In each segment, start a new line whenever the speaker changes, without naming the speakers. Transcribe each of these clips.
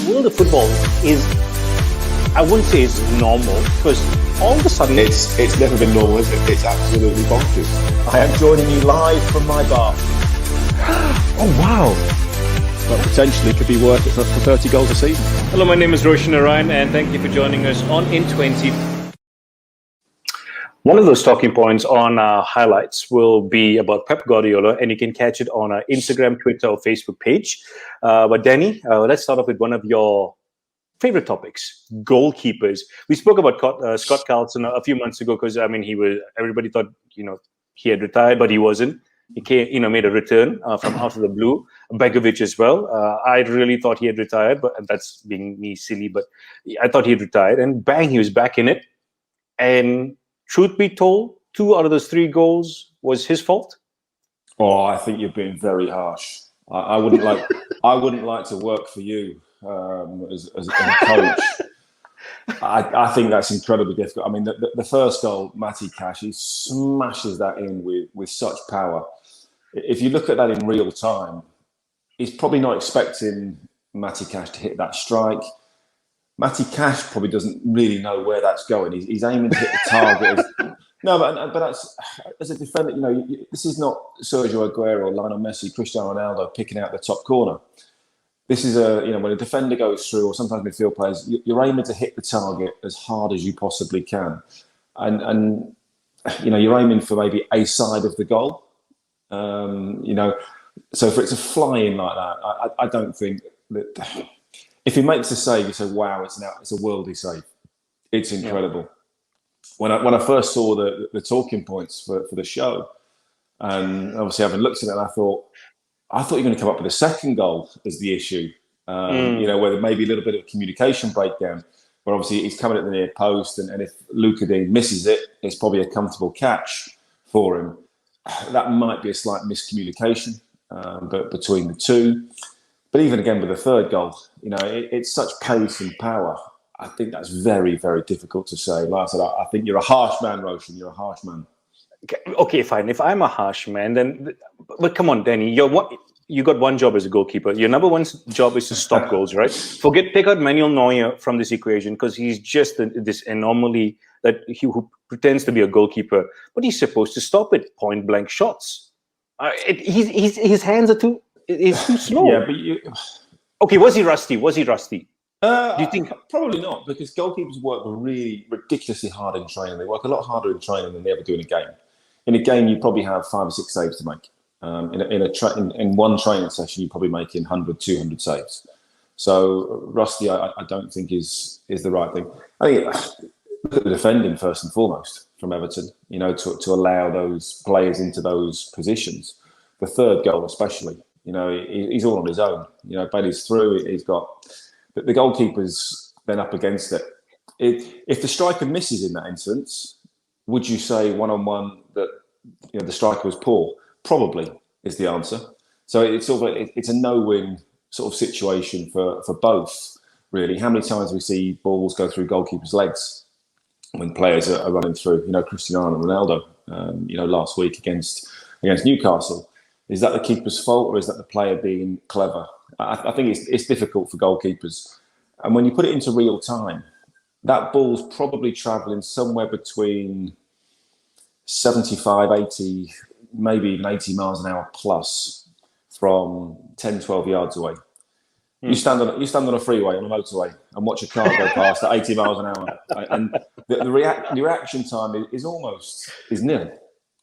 world of football is, I wouldn't say it's normal, because all of a sudden...
It's never been normal, is it? It's absolutely bonkers.
I am joining you live from my bar.
Oh, wow. That potentially could be worth it for 30 goals a season.
Hello, my name is Roshan, Narayan, and thank you for joining us on In 20. One of those talking points on our highlights will be about Pep Guardiola, and you can catch it on our Instagram, Twitter, or Facebook page. But Danny, let's start off with one of your favorite topics: goalkeepers. We spoke about Scott Carson a few months ago because everybody thought he had retired, but he wasn't. He came, made a return from out of the blue. BERGOVIC as well. I really thought he had retired, but that's being me silly. But I thought he had retired, and bang, he was back in it. And truth be told, 2 out of those 3 goals was his fault.
Oh, I think you're being very harsh. I wouldn't like. I wouldn't like to work for you as a coach. I think that's incredibly difficult. I mean, the first goal, Matty Cash, he smashes that in with such power. If you look at that in real time, he's probably not expecting Matty Cash to hit that strike. Matty Cash probably doesn't really know where that's going. He's aiming to hit the target. No, but that's, as a defender, this is not Sergio Aguero, Lionel Messi, Cristiano Ronaldo picking out the top corner. This is when a defender goes through, or sometimes midfield players, you're aiming to hit the target as hard as you possibly can, and you're aiming for maybe a side of the goal. So for it to fly in like that, I don't think that. If he makes a save, you say, "Wow, it's a worldly save. It's incredible." Yeah. When I first saw the talking points for the show, and obviously having looked at it, I thought you're going to come up with a second goal as the issue. Where there may be a little bit of communication breakdown, where obviously he's coming at the near post, and if Luka Dean misses it, it's probably a comfortable catch for him. That might be a slight miscommunication, but between the two. But even again with the third goal, it's such pace and power. I think that's very, very difficult to say. Like I said, I think you're a harsh man, Roshan. You're a harsh man.
Okay, fine. If I'm a harsh man, then... But come on, Danny. You got one job as a goalkeeper. Your number one job is to stop goals, right? Take out Manuel Neuer from this equation, because he's just this anomaly who pretends to be a goalkeeper. But he's supposed to stop it, point-blank shots. His hands are too... It's too slow.
Yeah, but
okay, was he rusty? Do you think?
Probably not, because goalkeepers work really ridiculously hard in training. They work a lot harder in training than they ever do in a game. In a game, you probably have 5 or 6 saves to make. In one training session, you're probably making 100, 200 saves. So rusty, I don't think is the right thing. I think look at the defending first and foremost from Everton. To allow those players into those positions. The third goal, especially. He's all on his own. Bailey's through. He's got the goalkeeper's then up against it. If the striker misses in that instance, would you say 1-on-1 that the striker was poor? Probably is the answer. So it's a no-win sort of situation for both. Really, how many times we see balls go through goalkeepers' legs when players are running through? Cristiano Ronaldo. Last week against Newcastle. Is that the keeper's fault, or is that the player being clever? I think it's difficult for goalkeepers. And when you put it into real time, that ball's probably travelling somewhere between 75, 80, maybe even 80 miles an hour plus from 10, 12 yards away. You stand on a freeway, on a motorway, and watch a car go past at 80 miles an hour. And the reaction time is nil.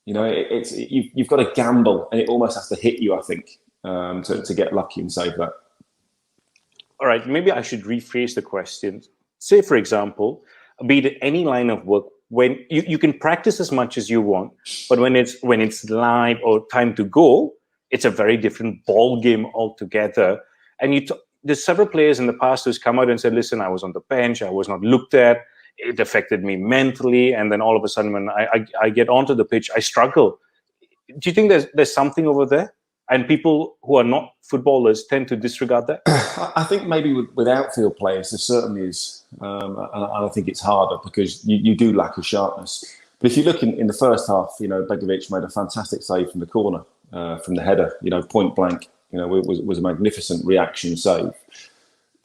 You've got to gamble, and it almost has to hit you, I think, to get lucky and save that.
All right, maybe I should rephrase the question. Say, for example, be it any line of work, when you can practice as much as you want, but when it's live or time to go, it's a very different ball game altogether. And there's several players in the past who's come out and said, "Listen, I was on the bench, I was not looked at. It affected me mentally, and then all of a sudden when I get onto the pitch, I struggle." Do you think there's something over there? And people who are not footballers tend to disregard that?
I think maybe with outfield players, there certainly is. And I think it's harder because you do lack a sharpness. But if you look in the first half, BERGOVIC made a fantastic save from the corner, from the header, point blank. Was a magnificent reaction save.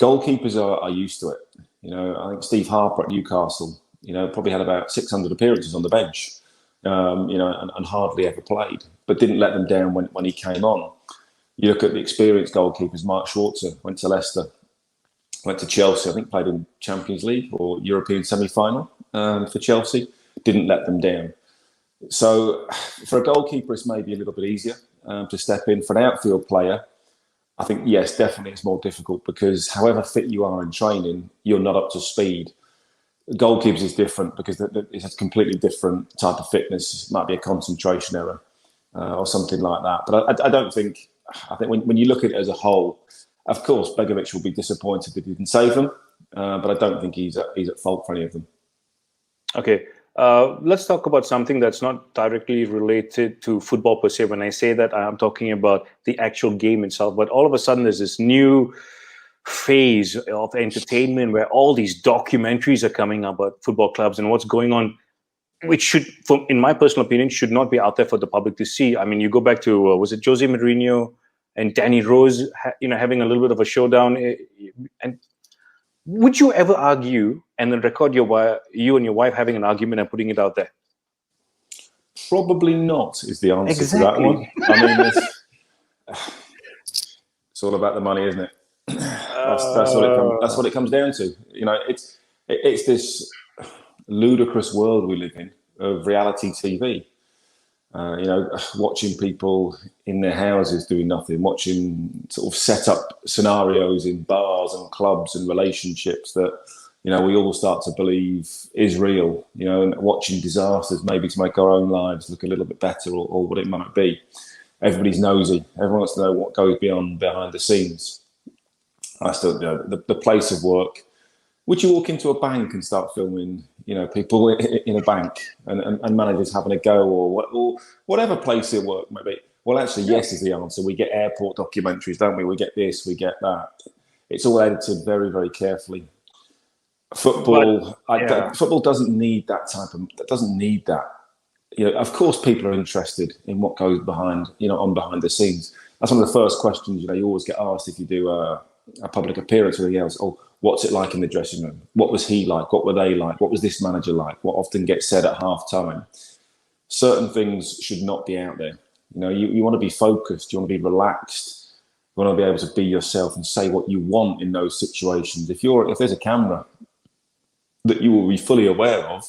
Goalkeepers are used to it. You know, I think Steve Harper at Newcastle, you know, probably had about 600 appearances on the bench, you know, and hardly ever played, but didn't let them down when he came on. You look at the experienced goalkeepers. Mark Schwarzer went to Leicester, went to Chelsea. I think played in Champions League or European semi-final for Chelsea. Didn't let them down. So for a goalkeeper, it's maybe a little bit easier to step in. For an outfield player, I think, yes, definitely it's more difficult because however fit you are in training, you're not up to speed. Goalkeepers is different because it's a completely different type of fitness. It might be a concentration error or something like that. But I don't think, I think when you look at it as a whole, of course, BERGOVIC will be disappointed that he didn't save them, but I don't think he's at fault for any of them.
Okay. Let's talk about something that's not directly related to football per se. When I say that, I'm talking about the actual game itself. But all of a sudden, there's this new phase of entertainment where all these documentaries are coming up about football clubs and what's going on, which should, in my personal opinion, should not be out there for the public to see. I mean, you go back to, was it Jose Mourinho and Danny Rose, having a little bit of a showdown? And would you ever argue and then record you and your wife having an argument and putting it out there?
Probably not is the answer to that one. I mean, it's all about the money, isn't it? That's what it comes down to. You know, it's this ludicrous world we live in of reality TV. You know, watching people in their houses doing nothing, watching sort of set up scenarios in bars and clubs and relationships that, you know, we all start to believe is real, you know, and watching disasters maybe to make our own lives look a little bit better or what it might be. Everybody's nosy. Everyone wants to know what goes behind the scenes. I still, you know, the place of work. Would you walk into a bank and start filming, you know, people in a bank and managers having a go or whatever place of work maybe? Well, actually, yes is the answer. We get airport documentaries, don't we? We get this, we get that. It's all edited very, very carefully. Football, football doesn't need that doesn't need that. You know, of course, people are interested in what goes behind, you know, on behind the scenes. That's one of the first questions, you know, you always get asked if you do a public appearance or anything else. Oh, what's it like in the dressing room? What was he like? What were they like? What was this manager like? What often gets said at half time? Certain things should not be out there. You know, you want to be focused. You want to be relaxed. You want to be able to be yourself and say what you want in those situations. If there's a camera that you will be fully aware of,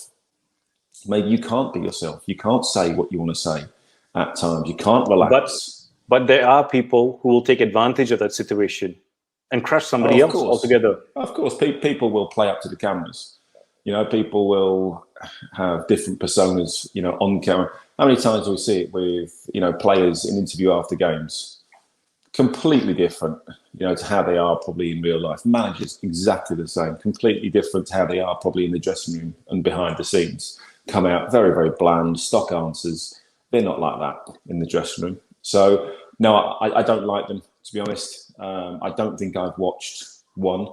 maybe you can't be yourself. You can't say what you want to say at times. You can't relax.
But there are people who will take advantage of that situation and crush somebody else altogether. Of
course, people will play up to the cameras. You know, people will have different personas, you know, on camera. How many times do we see it with, you know, players in interview after games? Completely different, you know, to how they are probably in real life. Managers, exactly the same. Completely different to how they are probably in the dressing room and behind the scenes. Come out very, very bland, stock answers. They're not like that in the dressing room. So, no, I don't like them, to be honest. I don't think I've watched one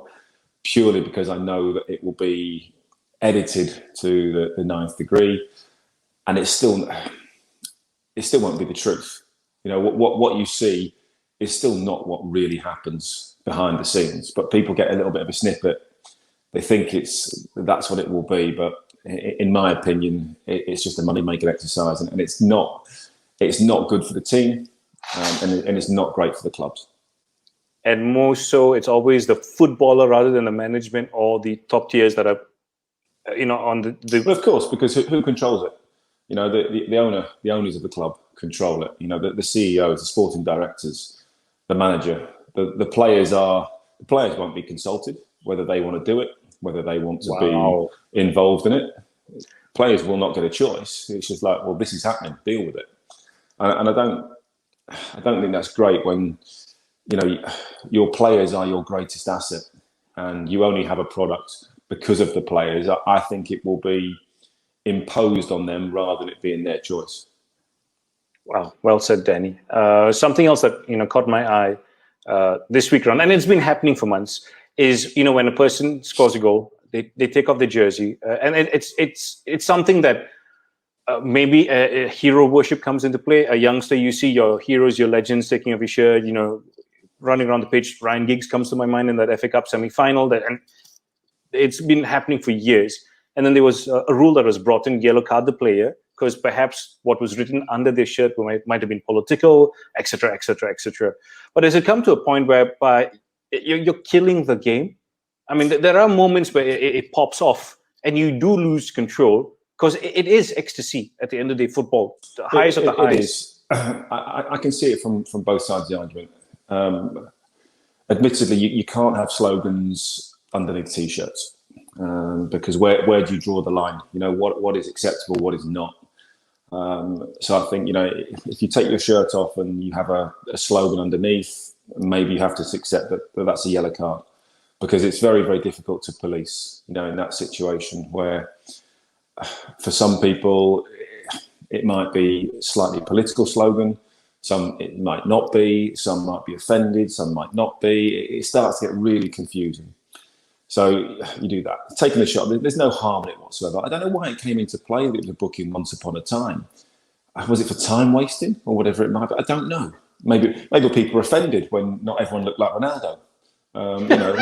purely because I know that it will be edited to the 9th degree, and it still won't be the truth. You know, what you see is still not what really happens behind the scenes, but people get a little bit of a snippet. They think that's what it will be, but in my opinion, it's just a money-making exercise, and it's not good for the team, and it's not great for the clubs.
And more so, it's always the footballer rather than the management or the top tiers that are, you know, on the.
Well, of course, because who controls it? You know, the owners of the club control it. You know, the CEOs, the sporting directors, the manager, the players won't be consulted whether they want to do it, whether they want to be involved in it. Players will not get a choice. It's just like, well, this is happening. Deal with it. And I don't think that's great when, you know, your players are your greatest asset and you only have a product because of the players. I think it will be imposed on them rather than it being their choice.
Wow, well said, Danny. Something else that, you know, caught my eye this week round, and it's been happening for months, is, you know, when a person scores a goal, they take off their jersey, and it's something that maybe a hero worship comes into play. A youngster, you see your heroes, your legends taking off your shirt, you know, running around the pitch. Ryan Giggs comes to my mind in that FA Cup semi-final. And it's been happening for years. And then there was a rule that was brought in, yellow card the player, because perhaps what was written under their shirt might have been political, etc., etc., etc. But has it come to a point whereby you're killing the game? I mean, there are moments where it pops off and you do lose control, because it is ecstasy at the end of the day, football. The highs of the highs.
I can see it from both sides of the argument. Admittedly, you can't have slogans underneath T-shirts, because where do you draw the line? You know, what is acceptable, what is not. So I think, you know, if you take your shirt off and you have a slogan underneath, maybe you have to accept that that's a yellow card, because it's very, very difficult to police, you know, in that situation where for some people it might be a slightly political slogan, some it might not be, some might be offended, some might not be. It starts to get really confusing. So you do that. Taking the shot, there's no harm in it whatsoever. I don't know why it came into play that it was a booking once upon a time. Was it for time wasting or whatever it might be? I don't know. Maybe people were offended when not everyone looked like Ronaldo. You know,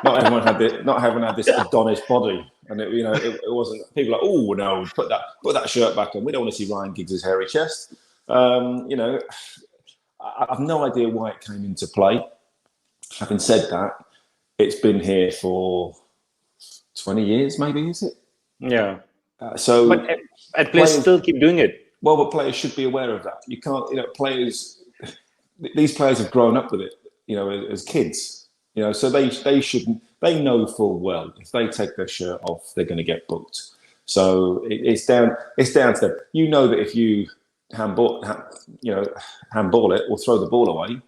not everyone had this Adonis body, and it wasn't. People were like, oh no, put that shirt back on. We don't want to see Ryan Giggs' hairy chest. You know, I've no idea why it came into play. Having said that, it's been here for 20 years, maybe, is it?
Yeah.
But
players still keep doing it.
Well, but players should be aware of that. You can't, these players have grown up with it, you know, as kids, you know, so they know full well if they take their shirt off, they're going to get booked. So it's down to them. You know that if you handball it or throw the ball away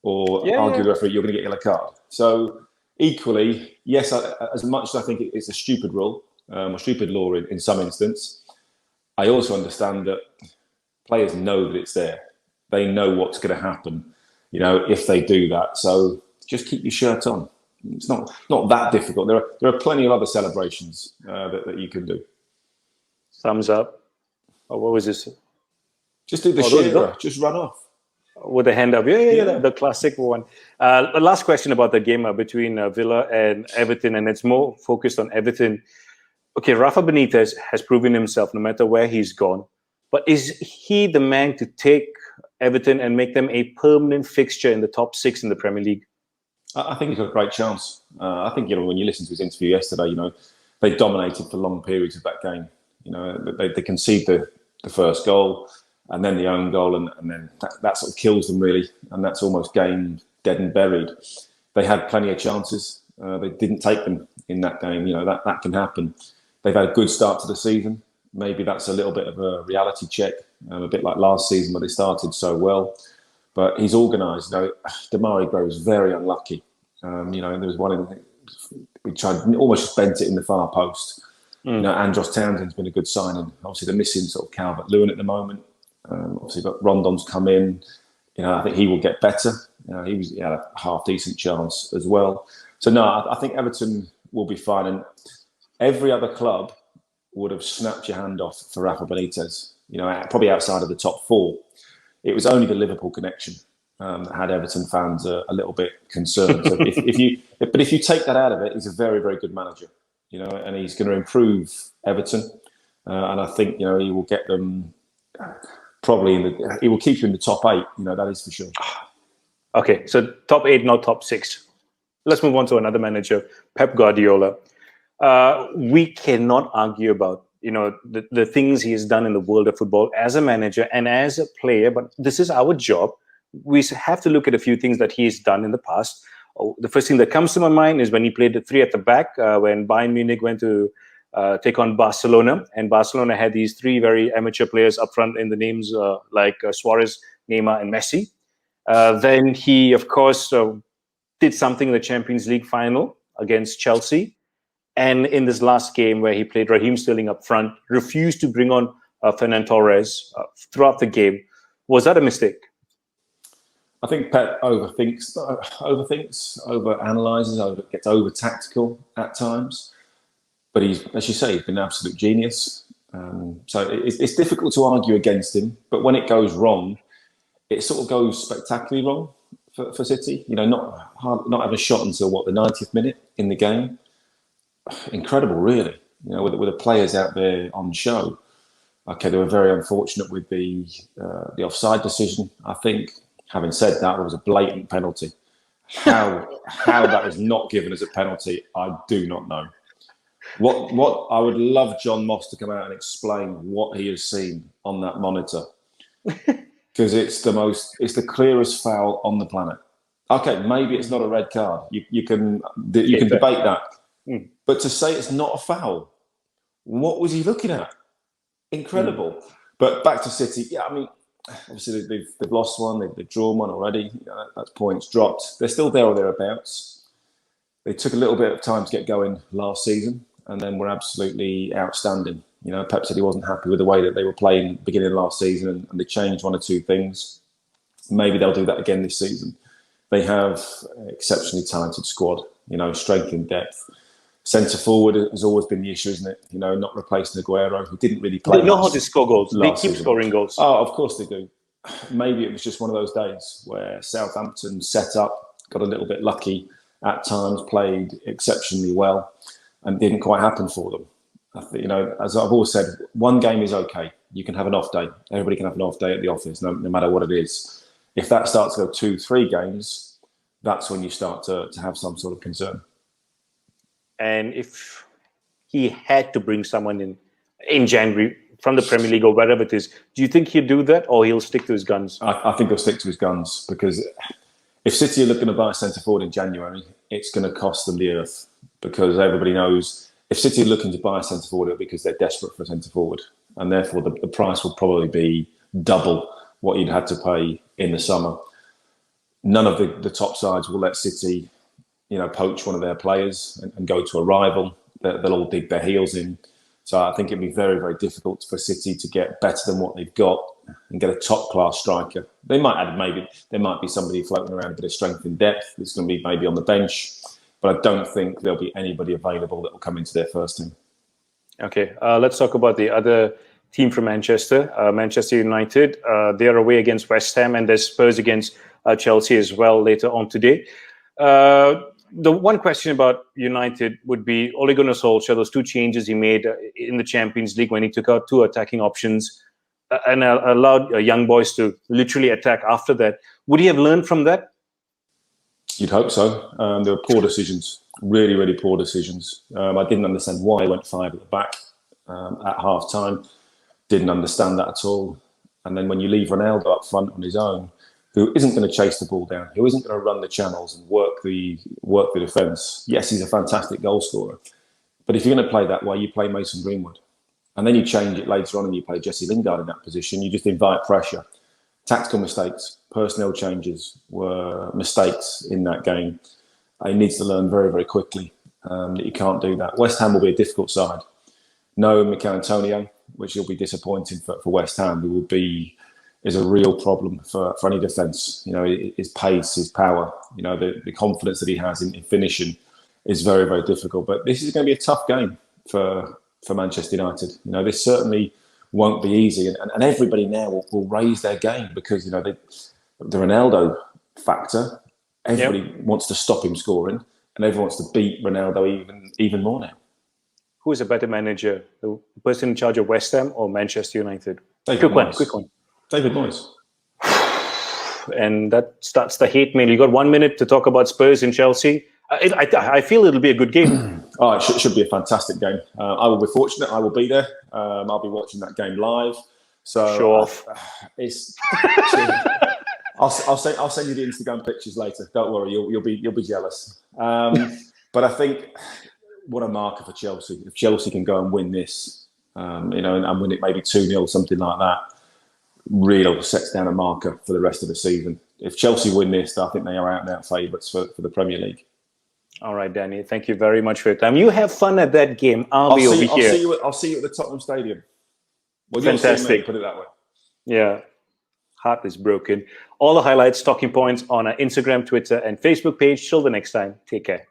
or argue the referee, you're going to get a yellow card. So equally, yes, as much as I think it's a stupid rule, or stupid law in some instance, I also understand that players know that it's there. They know what's going to happen, you know, if they do that. So just keep your shirt on. It's not that difficult. There are plenty of other celebrations that you can do.
Thumbs up. Oh, what was this?
Just do the shearer. Just run off.
With a hand up. Yeah. The classic one. The last question about the game between Villa and Everton, and it's more focused on Everton. Okay, Rafa Benitez has proven himself no matter where he's gone. But is he the man to take Everton and make them a permanent fixture in the top 6 in the Premier League?
I think he's got a great chance. I think, you know, when you listen to his interview yesterday, you know, they dominated for long periods of that game. You know, they conceded the first goal and then the own goal, and then that sort of kills them, really. And that's almost game dead and buried. They had plenty of chances. They didn't take them in that game. You know, that can happen. They've had a good start to the season. Maybe that's a little bit of a reality check, a bit like last season where they started so well. But he's organised. You know, Damari Gray was very unlucky. You know, there was one we tried, almost just bent it in the far post. You know, Andros Townsend's been a good signing. Obviously, they're missing sort of Calvert-Lewin at the moment. Obviously, but Rondon's come in. You know, I think he will get better. You know, he had a half decent chance as well. So no, I think Everton will be fine. And every other club would have snapped your hand off for Rafa Benitez, you know, probably outside of the top 4. It was only the Liverpool connection that had Everton fans a little bit concerned. So if you take that out of it, he's a very, very good manager, you know, and he's going to improve Everton. And I think, you know, he will get them probably he will keep you in the top 8, you know, that is for sure.
Okay, so top 8, not top 6. Let's move on to another manager, Pep Guardiola. We cannot argue about, you know, the things he has done in the world of football as a manager and as a player, but this is our job. We have to look at a few things that he's done in the past. The first thing that comes to my mind is when he played the 3 at the back, when Bayern Munich went to take on Barcelona, and Barcelona had these 3 very amateur players up front in the names like Suarez, Neymar, and Messi. Then he, of course, did something in the Champions League final against Chelsea. And in this last game where he played Raheem Sterling up front, refused to bring on Fernan Torres throughout the game. Was that a mistake?
I think Pep overthinks, overanalyzes, gets over-tactical at times. But he's, as you say, he's been an absolute genius. So it's difficult to argue against him. But when it goes wrong, it sort of goes spectacularly wrong for City. Not having a shot until the 90th minute in the game. Incredible, really. With the players out there on show. Okay, they were very unfortunate with the offside decision. I think, having said that, it was a blatant penalty. How that was not given as a penalty, I do not know. What I would love John Moss to come out and explain what he has seen on that monitor, because it's the clearest foul on the planet. Okay, maybe it's not a red card. You can debate that, but to say it's not a foul, what was he looking at? Incredible. But back to City. Yeah, I mean, obviously they've lost one, they've drawn one already. That's points dropped. They're still there or thereabouts. They took a little bit of time to get going last season, and then were absolutely outstanding. Pep said he wasn't happy with the way that they were playing beginning of last season, and they changed one or two things. Maybe they'll do that again this season. They have an exceptionally talented squad. Strength and depth. Centre forward has always been the issue, isn't it? Not replacing Aguero, who didn't really play.
They know how to score goals. They keep scoring goals.
Oh, of course they do. Maybe it was just one of those days where Southampton set up, got a little bit lucky at times, played exceptionally well, and didn't quite happen for them. As I've always said, one game is okay. You can have an off day. Everybody can have an off day at the office, no matter what it is. If that starts to go 2-3 games, that's when you start to have some sort of concern.
And if he had to bring someone in January from the Premier League or wherever it is, do you think he'd do that, or he'll stick to his guns?
I think he'll stick to his guns, because if City are looking to buy a centre forward in January, it's going to cost them the earth, because everybody knows if City are looking to buy a centre forward, it'll be because they're desperate for a centre forward, and therefore the price will probably be double what you'd had to pay in the summer. None of the top sides will let City poach one of their players and go to a rival. They'll all dig their heels in. So I think it'd be very, very difficult for City to get better than what they've got and get a top-class striker. They might add there might be somebody floating around a bit of strength and depth that's going to be maybe on the bench, but I don't think there'll be anybody available that will come into their first team. Okay,
let's talk about the other team from Manchester, Manchester United. They're away against West Ham, and there's Spurs against Chelsea as well later on today. The one question about United would be Ole Gunnar Solskjaer, those two changes he made in the Champions League when he took out two attacking options and allowed young boys to literally attack after that. Would he have learned from that?
You'd hope so. There were poor decisions, really, really poor decisions. I didn't understand why he went 5 at the back at half-time. Didn't understand that at all. And then when you leave Ronaldo up front on his own, who isn't going to chase the ball down, who isn't going to run the channels and work the defence. Yes, he's a fantastic goal scorer. But if you're going to play that way, you play Mason Greenwood. And then you change it later on and you play Jesse Lingard in that position. You just invite pressure. Tactical mistakes, personnel changes were mistakes in that game. He needs to learn very, very quickly that you can't do that. West Ham will be a difficult side. No Mikel Antonio, which will be disappointing for West Ham. It is a real problem for any defence. His pace, his power, the confidence that he has in finishing is very, very difficult. But this is going to be a tough game for Manchester United. This certainly won't be easy. And everybody now will raise their game because, the Ronaldo factor, everybody wants to stop him scoring and everyone wants to beat Ronaldo even more now.
Who is a better manager, the person in charge of West Ham or Manchester United?
Quick one. David Moyes.
And that starts the hate mail. You got 1 minute to talk about Spurs and Chelsea. I feel it'll be a good game.
It should be a fantastic game. I will be fortunate. I will be there. I'll be watching that game live. So
show off.
I'll send you the Instagram pictures later. Don't worry, you'll be jealous. But I think what a marker for Chelsea. If Chelsea can go and win this, and win it maybe 2-0, something like that, really sets down a marker for the rest of the season. If Chelsea win this, I think they are out and out favourites for the Premier League.
All right, Danny. Thank you very much for your time. You have fun at that game. I'll be over here.
I'll see you at the Tottenham Stadium. Well,
fantastic.
Put it that way.
Yeah. Heart is broken. All the highlights, talking points on our Instagram, Twitter, and Facebook page. Till the next time. Take care.